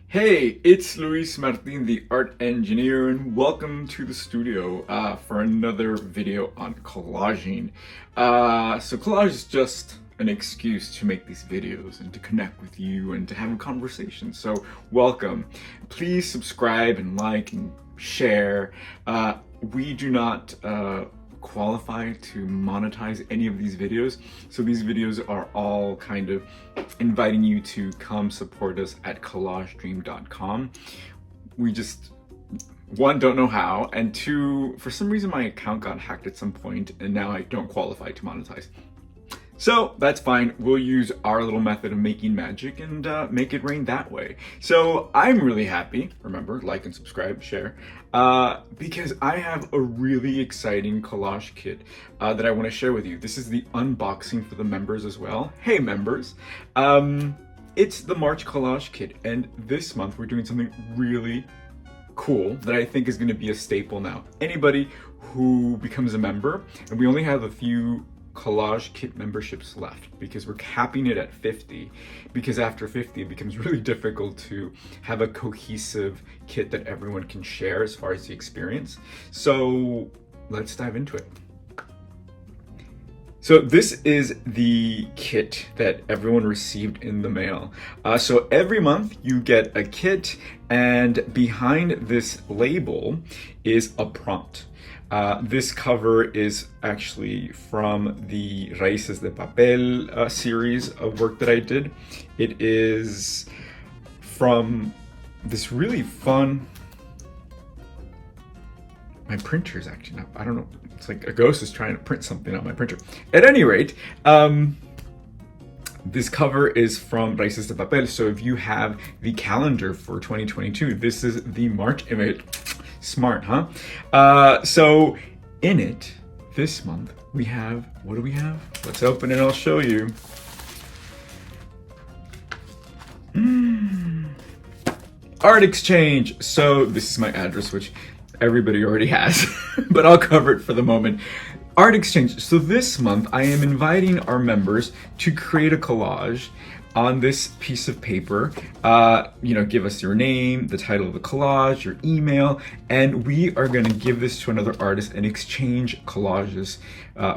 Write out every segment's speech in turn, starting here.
Hey, it's Luis Martin, the art engineer, and welcome to the studio for another video on collaging. So collage is just an excuse to make these videos and to connect with you and to have a conversation. So welcome. Please subscribe and like and share. We do not qualify to monetize any of these videos, so these videos are all kind of inviting you to come support us at collagedream.com. We just, one, don't know how, and two, for some reason my account got hacked at some point and now I don't qualify to monetize. So that's fine. We'll use our little method of making magic and make it rain that way. So I'm really happy. Remember, like and subscribe, share, because I have a really exciting collage kit that I want to share with you. This is the unboxing for the members as well. Hey members, it's the March collage kit, and this month we're doing something really cool that I think is going to be a staple now. Anybody who becomes a member, and we only have a few collage kit memberships left because we're capping it at 50, because after 50 it becomes really difficult to have a cohesive kit that everyone can share as far as the experience. So let's dive into it. So this is the kit that everyone received in the mail. So every month you get a kit, and behind this label is a prompt. This cover is actually from the Raíces de Papel series of work that I did. It is from this really fun... My printer is acting up. I don't know. It's like a ghost is trying to print something on my printer. At any rate, this cover is from Raíces de Papel. So if you have the calendar for 2022, this is the March image. Smart, huh? So in it, this month, we have, what do we have? Let's open it, I'll show you. Art exchange. So this is my address, which everybody already has, but I'll cover it for the moment. Art exchange. So this month, I am inviting our members to create a collage on this piece of paper. Give us your name, the title of the collage, your email, and we are going to give this to another artist and exchange collages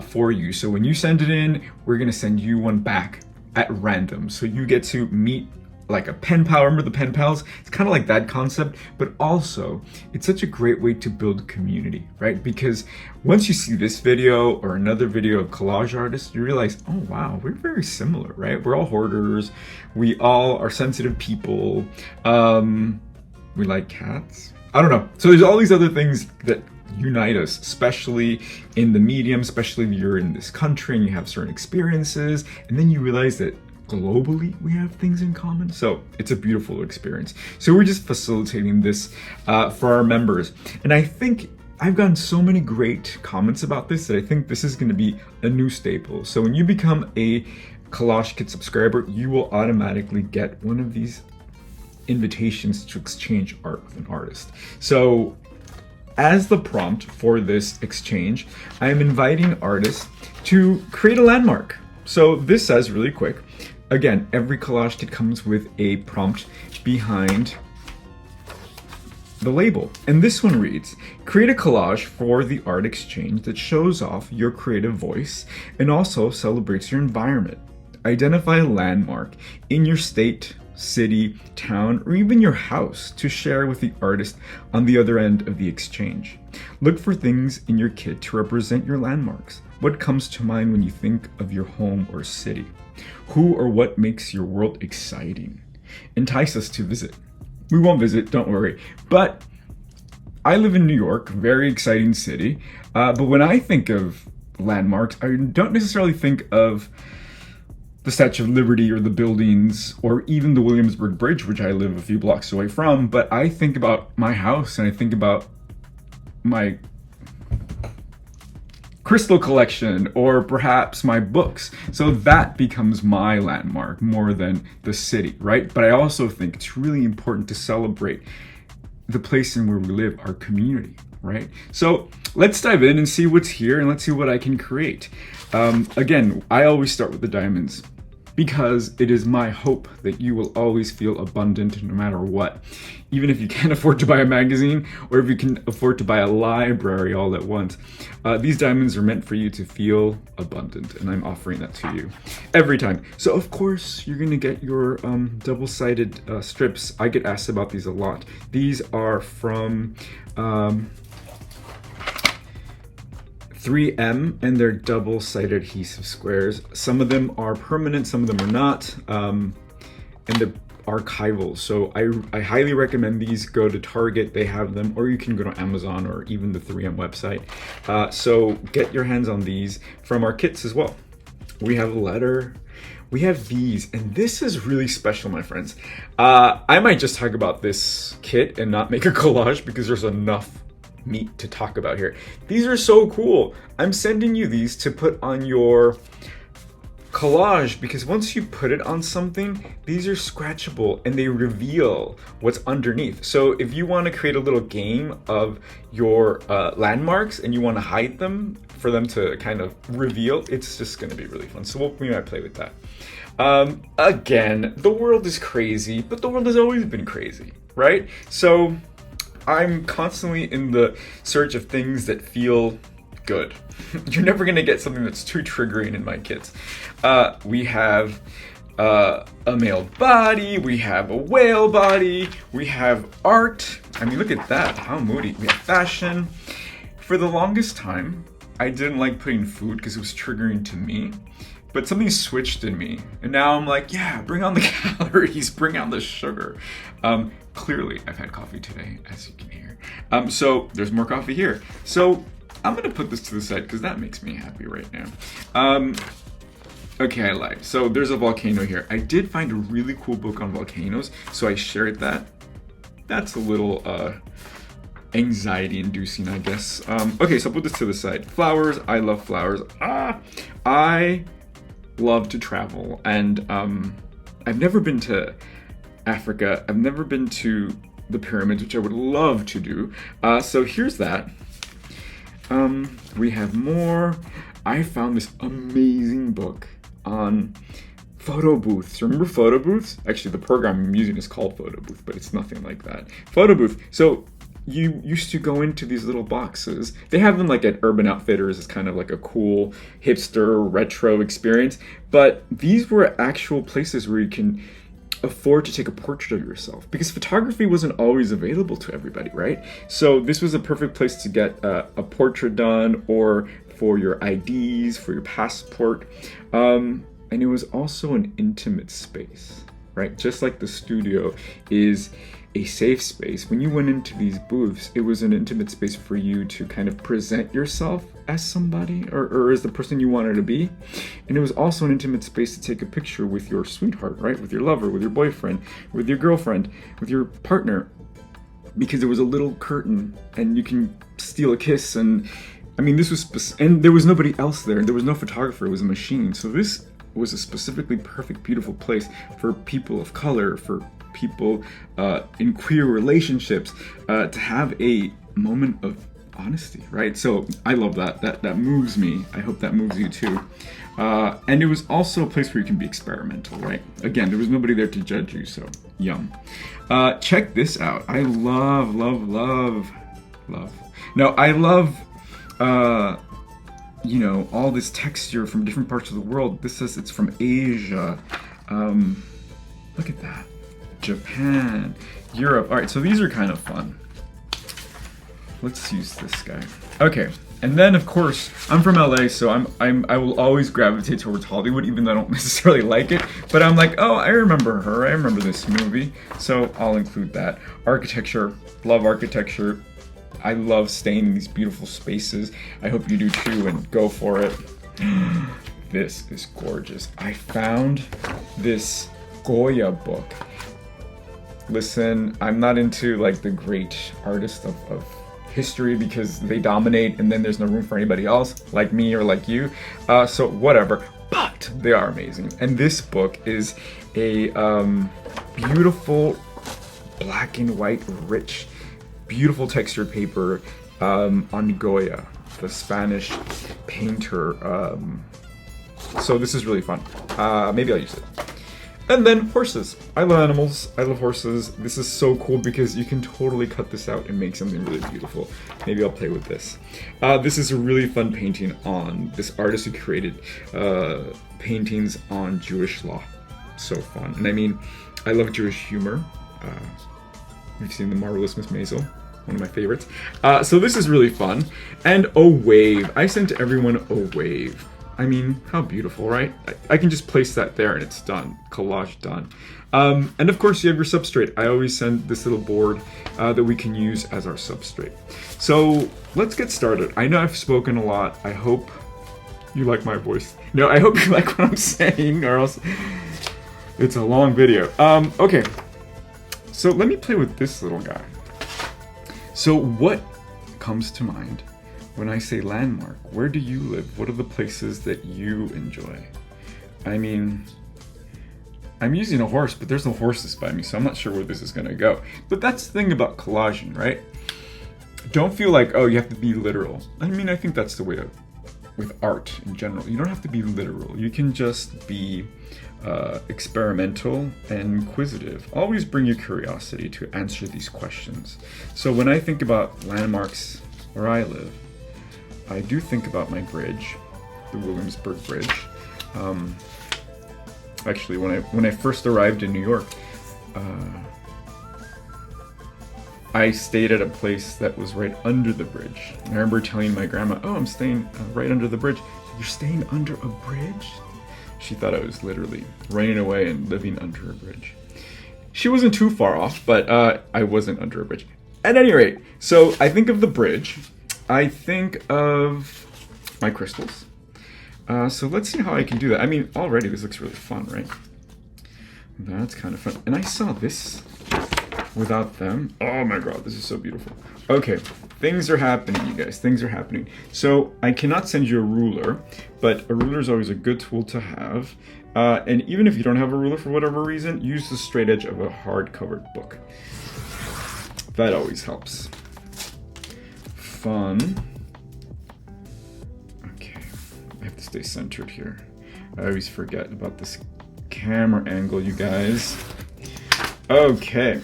for you. So when you send it in, we're going to send you one back at random. So you get to meet like a pen pal. Remember the pen pals? It's kind of like that concept, but also it's such a great way to build community, right? Because once you see this video or another video of collage artists, you realize, oh wow, we're very similar, right? We're all hoarders. We all are sensitive people. We like cats. I don't know. So there's all these other things that unite us, especially in the medium, especially if you're in this country and you have certain experiences, and then you realize that globally we have things in common. So it's a beautiful experience. So we're just facilitating this for our members, and I think I've gotten so many great comments about this that I think this is going to be a new staple. So when you become a Collage Kit subscriber, you will automatically get one of these invitations to exchange art with an artist. So as the prompt for this exchange, I am inviting artists to create a landmark. So this says really quick, again, every collage kit comes with a prompt behind the label. And this one reads, create a collage for the art exchange that shows off your creative voice and also celebrates your environment. Identify a landmark in your state, city, town, or even your house to share with the artist on the other end of the exchange. Look for things in your kit to represent your landmarks. What comes to mind when you think of your home or city? Who or what makes your world exciting? Entice us to visit. We won't visit, don't worry. But I live in New York, very exciting city. But when I think of landmarks, I don't necessarily think of the Statue of Liberty or the buildings or even the Williamsburg Bridge, which I live a few blocks away from. But I think about my house and I think about my crystal collection or perhaps my books. So that becomes my landmark more than the city, right? But I also think it's really important to celebrate the place in where we live, our community, right? So let's dive in and see what's here and let's see what I can create. Again, I always start with the diamonds. because it is my hope that you will always feel abundant no matter what. Even if you can't afford to buy a magazine, or if you can afford to buy a library all at once. These diamonds are meant for you to feel abundant, and I'm offering that to you every time. So of course, you're gonna get your double-sided strips. I get asked about these a lot. These are from 3M, and they're double-sided adhesive squares. Some of them are permanent, some of them are not, and they're archival. So I highly recommend these. Go to Target, they have them, or you can go to Amazon or even the 3M website. So get your hands on these from our kits as well. We have a letter. We have these, and this is really special, my friends. I might just talk about this kit and not make a collage because there's enough meat to talk about here. These are so cool. I'm sending you these to put on your collage because once you put it on something, these are scratchable and they reveal what's underneath. So if you want to create a little game of your landmarks and you want to hide them for them to kind of reveal, it's just going to be really fun. So we might play with that. Again, the world is crazy, but the world has always been crazy, right? So I'm constantly in the search of things that feel good. You're never gonna get something that's too triggering in my kits. We have a male body, we have a whale body, we have art. I mean, look at that, how moody. We have fashion. For the longest time, I didn't like putting food because it was triggering to me. But something switched in me, and now I'm like, yeah, bring on the calories, bring on the sugar. Clearly, I've had coffee today, as you can hear. So there's more coffee here. So I'm gonna put this to the side because that makes me happy right now. Okay, I lied. So there's a volcano here. I did find a really cool book on volcanoes, so I shared that. That's a little anxiety-inducing, I guess. Okay, so I'll put this to the side. Flowers, I love flowers. I love to travel, and I've never been to Africa. I've never been to the pyramids, which I would love to do. So here's that. We have more. I found this amazing book on photo booths. Remember photo booths? Actually, the program I'm using is called Photo Booth, but it's nothing like that. Photo booth. So you used to go into these little boxes. They have them like at Urban Outfitters. It's kind of like a cool hipster retro experience. But these were actual places where you can afford to take a portrait of yourself, because photography wasn't always available to everybody, right? So this was a perfect place to get a portrait done, or for your IDs, for your passport. And it was also an intimate space, right? Just like the studio is a safe space. When you went into these booths, it was an intimate space for you to kind of present yourself as somebody, or as the person you wanted to be. And it was also an intimate space to take a picture with your sweetheart, right? With your lover, with your boyfriend, with your girlfriend, with your partner, because there was a little curtain and you can steal a kiss. And I mean, this was, and there was nobody else there. There was no photographer, it was a machine. So this was a specifically perfect, beautiful place for people of color, for people in queer relationships, to have a moment of honesty, right? So I love that. That moves me. I hope that moves you too. And it was also a place where you can be experimental, right? Again, there was nobody there to judge you, so yum. Check this out. I love. No, I love, you know, all this texture from different parts of the world. This says it's from Asia. Look at that. Japan, Europe. All right, so these are kind of fun. Let's use this guy. Okay, and then of course I'm from LA, so I will always gravitate towards Hollywood, even though I don't necessarily like it. But I'm like, oh, I remember her. I remember this movie, so I'll include that. Architecture, love architecture. I love staying in these beautiful spaces. I hope you do too, and go for it. This is gorgeous. I found this Goya book. Listen, I'm not into like the great artists of history because they dominate and then there's no room for anybody else like me or like you. So whatever, but they are amazing. And this book is a beautiful black and white, rich, beautiful textured paper on Goya, the Spanish painter. So this is really fun. Maybe I'll use it. And then horses. I love animals. I love horses. This is so cool because you can totally cut this out and make something really beautiful. Maybe I'll play with this. This is a really fun painting on this artist who created paintings on Jewish law. So fun. And I mean, I love Jewish humor. You've seen The Marvelous Miss Maisel, one of my favorites. So this is really fun. And a wave. I sent everyone a wave. I mean, how beautiful, right? I can just place that there and it's done. Collage done. And of course you have your substrate. I always send this little board that we can use as our substrate. So let's get started. I know I've spoken a lot. I hope you like my voice. No, I hope you like what I'm saying, or else it's a long video. Okay, so let me play with this little guy. So what comes to mind when I say landmark? Where do you live? What are the places that you enjoy? I mean, I'm using a horse, but there's no horses by me, so I'm not sure where this is gonna go. But that's the thing about collaging, right? Don't feel like, oh, you have to be literal. I mean, I think that's the way with art in general. You don't have to be literal. You can just be experimental and inquisitive. Always bring your curiosity to answer these questions. So when I think about landmarks where I live, I do think about my bridge, the Williamsburg Bridge. Actually, when I first arrived in New York, I stayed at a place that was right under the bridge. And I remember telling my grandma, "Oh, I'm staying right under the bridge." "You're staying under a bridge?" She thought I was literally running away and living under a bridge. She wasn't too far off, but I wasn't under a bridge. At any rate, so I think of the bridge. I think of my crystals. So let's see how I can do that. I mean, already this looks really fun, right? That's kind of fun. And I saw this without them. Oh my god, this is so beautiful. Okay, things are happening, you guys. Things are happening. So I cannot send you a ruler, but a ruler is always a good tool to have. And even if you don't have a ruler for whatever reason, use the straight edge of a hard-covered book. That always helps. Fun. Okay, I have to stay centered here. I always forget about this camera angle, you guys. Okay,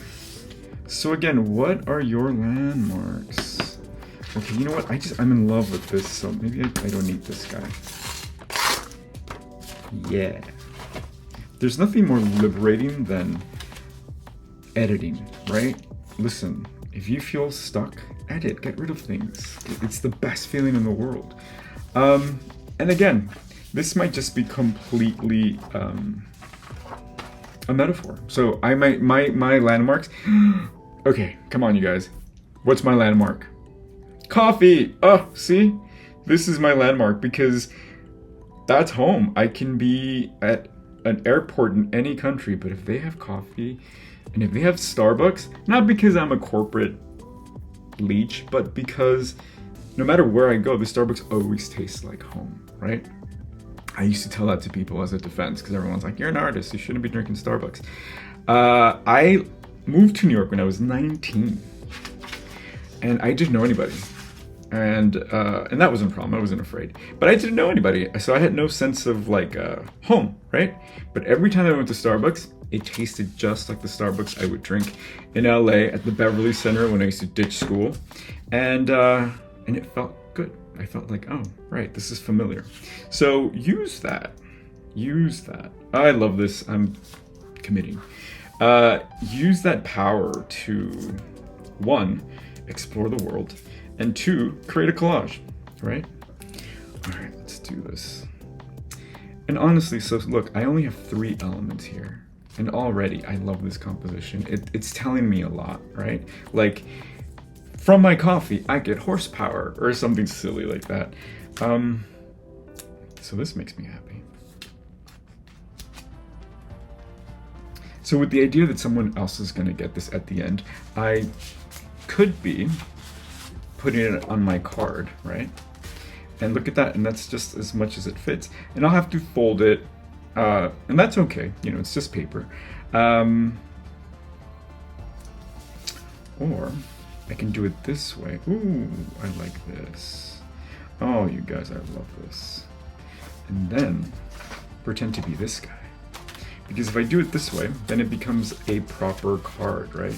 so again, what are your landmarks? Okay, you know what? I'm in love with this, so maybe I don't need this guy. Yeah. There's nothing more liberating than editing, right? Listen, if you feel stuck, edit, get rid of things. It's the best feeling in the world. And again, this might just be completely a metaphor. So my landmarks. Okay, come on, you guys. What's my landmark? Coffee. Oh, see, this is my landmark because that's home. I can be at an airport in any country, but if they have coffee and if they have Starbucks, not because I'm a corporate leech, but because no matter where I go, the Starbucks always tastes like home, right? I used to tell that to people as a defense because everyone's like, "You're an artist, you shouldn't be drinking Starbucks." I moved to New York when I was 19 and I didn't know anybody. And that wasn't a problem. I wasn't afraid, but I didn't know anybody, so I had no sense of like home, right? But every time I went to Starbucks, it tasted just like the Starbucks I would drink in LA at the Beverly Center when I used to ditch school, and it felt good. I felt like, oh, right, this is familiar. So use that. Use that. I love this. I'm committing. Use that power to, one, explore the world, and two, create a collage, right? All right, let's do this. And honestly, so look, I only have 3 elements here. And already, I love this composition. It's telling me a lot, right? Like, from my coffee, I get horsepower, or something silly like that. So this makes me happy. So with the idea that someone else is gonna get this at the end, I could be putting it on my card, right? And look at that, and that's just as much as it fits. And I'll have to fold it, and that's okay, you know, it's just paper. Or I can do it this way. Ooh, I like this. Oh, you guys, I love this. And then pretend to be this guy. Because if I do it this way, then it becomes a proper card, right?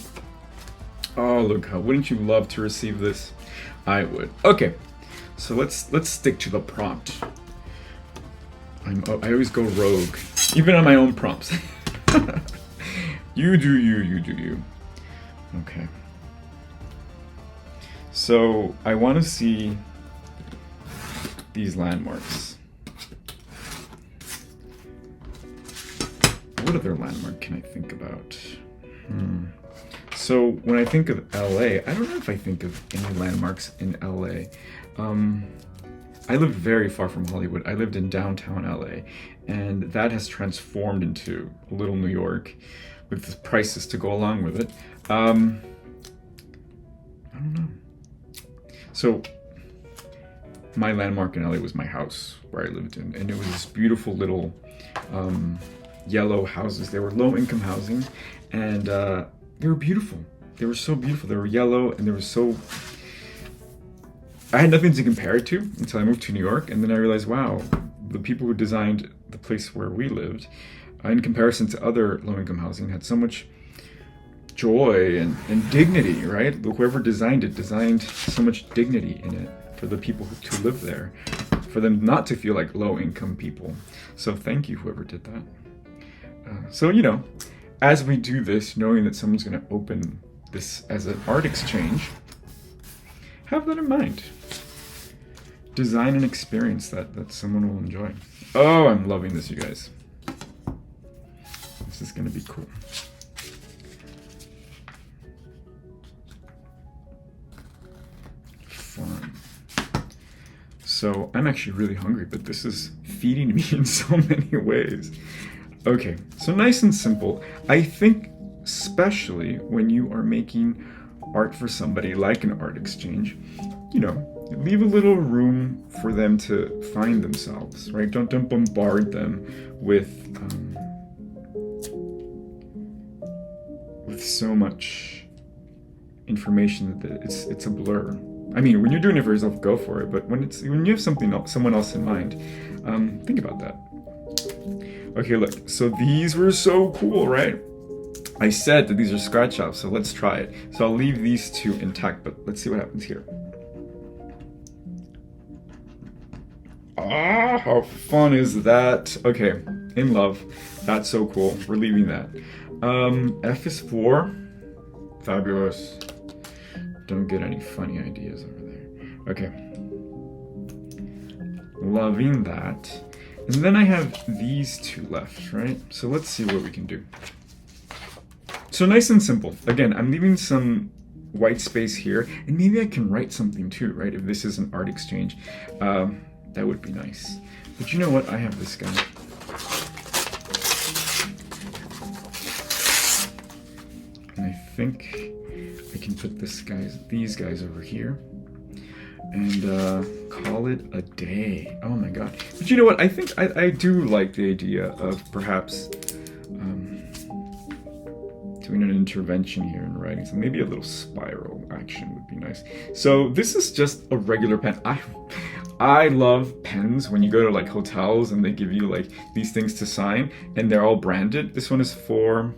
Oh, look how, wouldn't you love to receive this? I would. Okay, so let's stick to the prompt. I always go rogue, even on my own prompts. You do you, you do you. Okay. So I want to see these landmarks. What other landmark can I think about? So when I think of LA, I don't know if I think of any landmarks in LA. I lived very far from Hollywood. I lived in downtown LA, and that has transformed into a little New York with the prices to go along with it. I don't know. So my landmark in LA was my house where I lived in, and it was this beautiful little yellow houses. They were low-income housing, and they were beautiful. They were so beautiful. They were yellow, and they were so... I had nothing to compare it to until I moved to New York, and then I realized, wow, the people who designed the place where we lived, in comparison to other low-income housing, had so much joy and dignity, right? Whoever designed it designed so much dignity in it for the people to live there, for them not to feel like low-income people. So thank you, whoever did that. So, you know, as we do this, knowing that someone's going to open this as an art exchange, have that in mind. Design an experience that someone will enjoy. Oh, I'm loving this, you guys. This is going to be cool. Fun. So I'm actually really hungry, but this is feeding me in so many ways. Okay, so nice and simple. I think especially when you are making art for somebody like an art exchange, you know, leave a little room for them to find themselves, right? Don't bombard them with so much information that it's a blur. I mean, when you're doing it for yourself, go for it. But when you have someone else in mind, think about that. Okay, look. So these were so cool, right? I said that these are scratch offs, so let's try it. So I'll leave these two intact, but let's see what happens here. Ah, how fun is that? Okay, in love. That's so cool. We're leaving that. F is for fabulous. Don't get any funny ideas over there. Okay. Loving that. And then I have these two left, right? So let's see what we can do. So nice and simple. Again, I'm leaving some white space here, and maybe I can write something too, right? If this is an art exchange, that would be nice. But you know what? I have this guy. And I think I can put these guys over here and call it a day. Oh my god. But you know what? I think I do like the idea of perhaps doing an intervention here and writing. So maybe a little spiral action would be nice. So this is just a regular pen. I love pens when you go to like hotels and they give you like these things to sign and they're all branded. This one is for,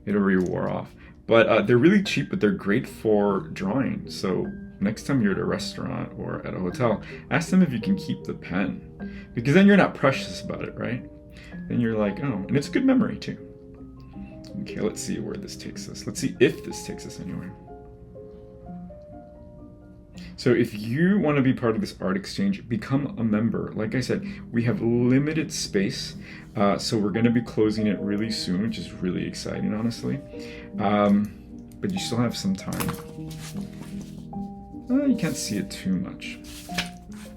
it already wore off. But they're really cheap, but they're great for drawing. So next time you're at a restaurant or at a hotel, ask them if you can keep the pen. Because then you're not precious about it, right? Then you're like, oh, and it's good memory too. Okay, let's see where this takes us. Let's see if this takes us anywhere. So if you want to be part of this art exchange, become a member. Like I said, we have limited space, so we're going to be closing it really soon, which is really exciting, honestly. But you still have some time. You can't see it too much,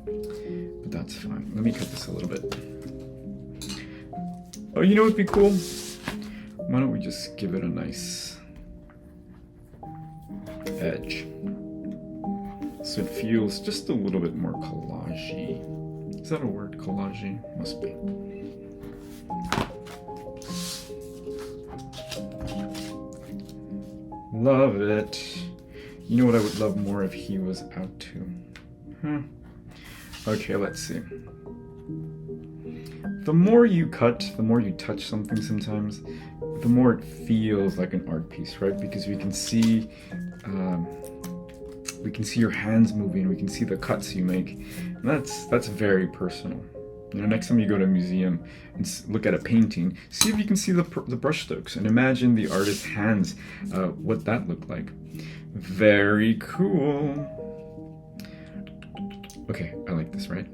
but that's fine. Let me cut this a little bit. Oh, you know what would be cool? Why don't we just give it a nice edge? So it feels just a little bit more collage-y. Is that a word? Collage-y? Must be. Love it. You know what I would love more if he was out too? Okay, let's see. the more you cut, the more you touch something sometimes, the more it feels like an art piece, right? Because we can see your hands moving, we can see the cuts you make, and that's very personal. You know, next time you go to a museum and look at a painting, see if you can see the brush strokes and imagine the artist's hands, what that looked like. Very cool. Okay, I like this, right?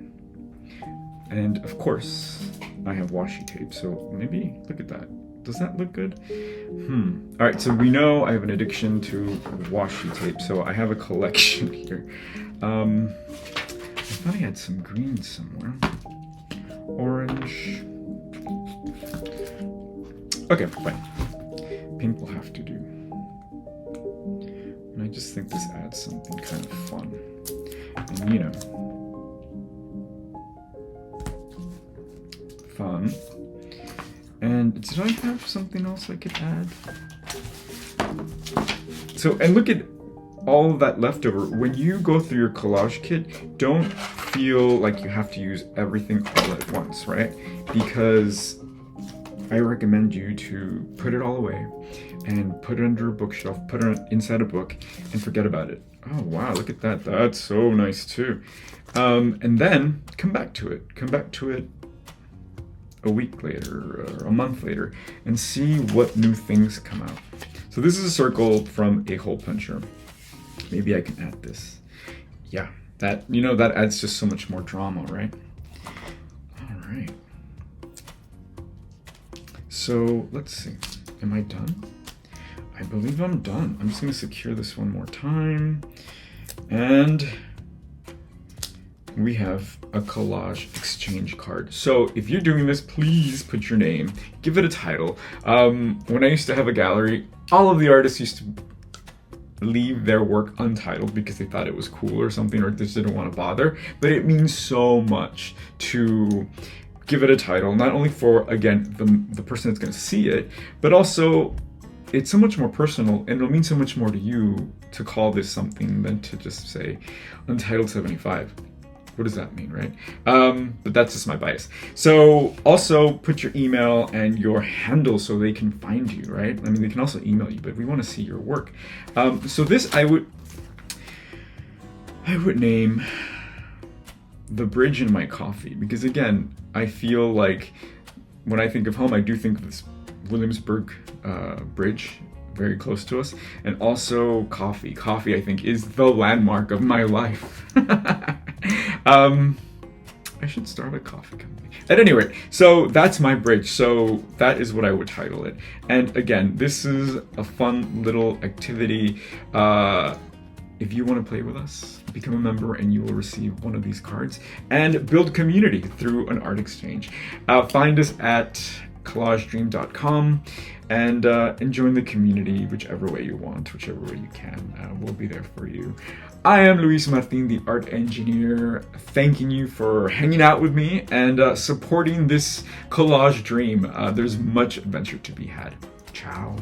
And of course, I have washi tape, so maybe, look at that. Does that look good? All right, so we know I have an addiction to washi tape, so I have a collection here. I thought I had some green somewhere. Orange. Okay, fine. Pink will have to do. And I just think this adds something kind of fun. And you know, fun. And did I have something else I could add? So, and look at all of that leftover. When you go through your collage kit, don't feel like you have to use everything all at once, right? Because I recommend you to put it all away and put it under a bookshelf, put it inside a book, and forget about it. Oh wow, look at that. That's so nice too. And then come back to it. Come back to it a week later or a month later and see what new things come out. So this is a circle from a hole puncher. Maybe I can add this. Yeah, that, you know, that adds just so much more drama, right? All right. So let's see. Am I done? I believe I'm done. I'm just gonna secure this one more time. And we have a collage exchange card. So if you're doing this, please put your name, give it a title. When I used to have a gallery, all of the artists used to leave their work untitled because they thought it was cool or something, or just didn't want to bother. But it means so much to give it a title, not only for, again, the person that's going to see it, but also it's so much more personal, and it'll mean so much more to you to call this something than to just say Untitled 75. What does that mean, right? But that's just my bias. So also put your email and your handle so they can find you, right? I mean, they can also email you, but we want to see your work. So this I would name The Bridge in My Coffee, because again, I feel like when I think of home, I do think of this Williamsburg Bridge, very close to us, and also coffee. Coffee, I think, is the landmark of my life. I should start a coffee company. At any rate, so that's my bridge. So that is what I would title it. And again, this is a fun little activity. If you want to play with us, become a member and you will receive one of these cards and build community through an art exchange. Find us at collagedream.com and join the community whichever way you want, whichever way you can. We'll be there for you. I am Luis Martin, the art engineer, thanking you for hanging out with me and supporting this collage dream. There's much adventure to be had. Ciao.